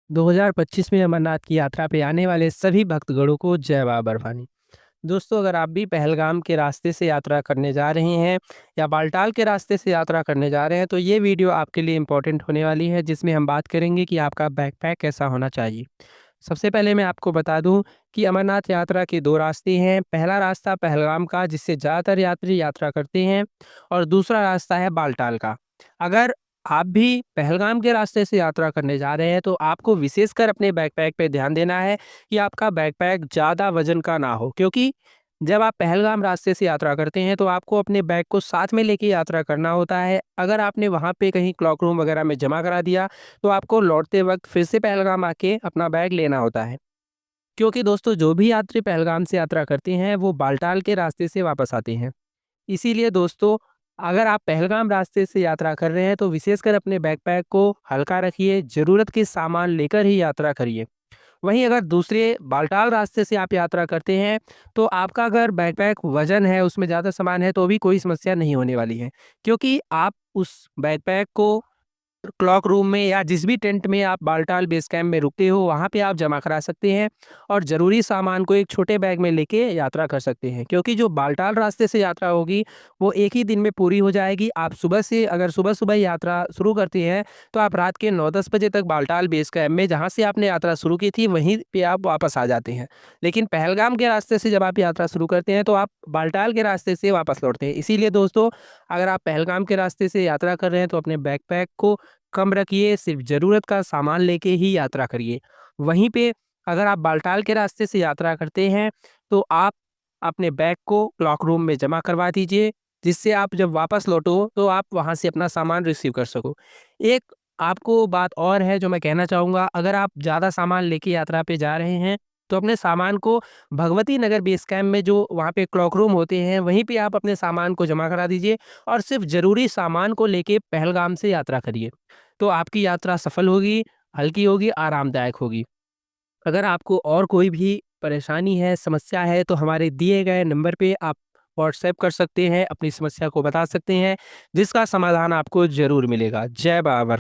2025 में अमरनाथ की यात्रा पे आने वाले सभी भक्तगणों को जय बाबा बर्फानी। दोस्तों, अगर आप भी पहलगाम के रास्ते से यात्रा करने जा रहे हैं या बालटाल के रास्ते से यात्रा करने जा रहे हैं, तो ये वीडियो आपके लिए इम्पोर्टेंट होने वाली है, जिसमें हम बात करेंगे कि आपका बैकपैक कैसा होना चाहिए। सबसे पहले मैं आपको बता दूं कि अमरनाथ यात्रा के 2 रास्ते हैं। पहला रास्ता पहलगाम का, जिससे ज़्यादातर यात्री यात्रा करते हैं, और दूसरा रास्ता है बालटाल का। अगर आप भी पहलगाम के रास्ते से यात्रा करने जा रहे हैं, तो आपको विशेषकर अपने बैकपैक पे ध्यान देना है कि आपका बैकपैक ज़्यादा वज़न का ना हो, क्योंकि जब आप पहलगाम रास्ते से यात्रा करते हैं, तो आपको अपने बैग को साथ में लेके यात्रा करना होता है। अगर आपने वहाँ पे कहीं क्लॉक रूम वगैरह में जमा करा दिया, तो आपको लौटते वक़्त फिर से पहलगाम आके अपना बैग लेना होता है। क्योंकि दोस्तों, जो भी यात्री पहलगाम से यात्रा करते हैं, वो बालटाल के रास्ते से वापस आते हैं। इसीलिए दोस्तों, अगर आप पहलगाम रास्ते से यात्रा कर रहे हैं, तो विशेषकर अपने बैकपैक को हल्का रखिए, ज़रूरत के सामान लेकर ही यात्रा करिए। वहीं अगर दूसरे बालटाल रास्ते से आप यात्रा करते हैं, तो आपका अगर बैकपैक वज़न है, उसमें ज़्यादा सामान है, तो भी कोई समस्या नहीं होने वाली है। क्योंकि आप उस बैकपैक को क्लॉक रूम में या जिस भी टेंट में आप बालटाल बेस कैंप में रुकते हो, वहाँ पे आप जमा करा सकते हैं, और ज़रूरी सामान को एक छोटे बैग में लेके यात्रा कर सकते हैं। क्योंकि जो बालटाल रास्ते से यात्रा होगी, वो एक ही दिन में पूरी हो जाएगी। आप सुबह से अगर सुबह-सुबह यात्रा शुरू करते हैं, तो आप रात के 9-10 बजे तक बालटाल बेस कैंप में, जहाँ से आपने यात्रा शुरू की थी, वहीं पे आप वापस आ जाते हैं। लेकिन पहलगाम के रास्ते से जब आप यात्रा शुरू करते हैं, तो आप बालटाल के रास्ते से वापस लौटते हैं। इसीलिए दोस्तों, अगर आप पहलगाम के रास्ते से यात्रा कर रहे हैं, तो अपने बैकपैक को कम रखिए, सिर्फ ज़रूरत का सामान लेके ही यात्रा करिए। वहीं पे अगर आप बालटाल के रास्ते से यात्रा करते हैं, तो आप अपने बैग को क्लॉक रूम में जमा करवा दीजिए, जिससे आप जब वापस लौटो, तो आप वहाँ से अपना सामान रिसीव कर सको। एक आपको बात और है जो मैं कहना चाहूँगा, अगर आप ज़्यादा सामान लेके यात्रा पे जा रहे हैं, तो अपने सामान को भगवती नगर बेस कैंप में, जो वहाँ पे क्लॉक रूम होते हैं, वहीं पे आप अपने सामान को जमा करा दीजिए, और सिर्फ ज़रूरी सामान को लेके पहलगाम से यात्रा करिए। तो आपकी यात्रा सफल होगी, हल्की होगी, आरामदायक होगी। अगर आपको और कोई भी परेशानी है, समस्या है, तो हमारे दिए गए नंबर पे आप व्हाट्सएप कर सकते हैं, अपनी समस्या को बता सकते हैं, जिसका समाधान आपको ज़रूर मिलेगा। जय बाबा।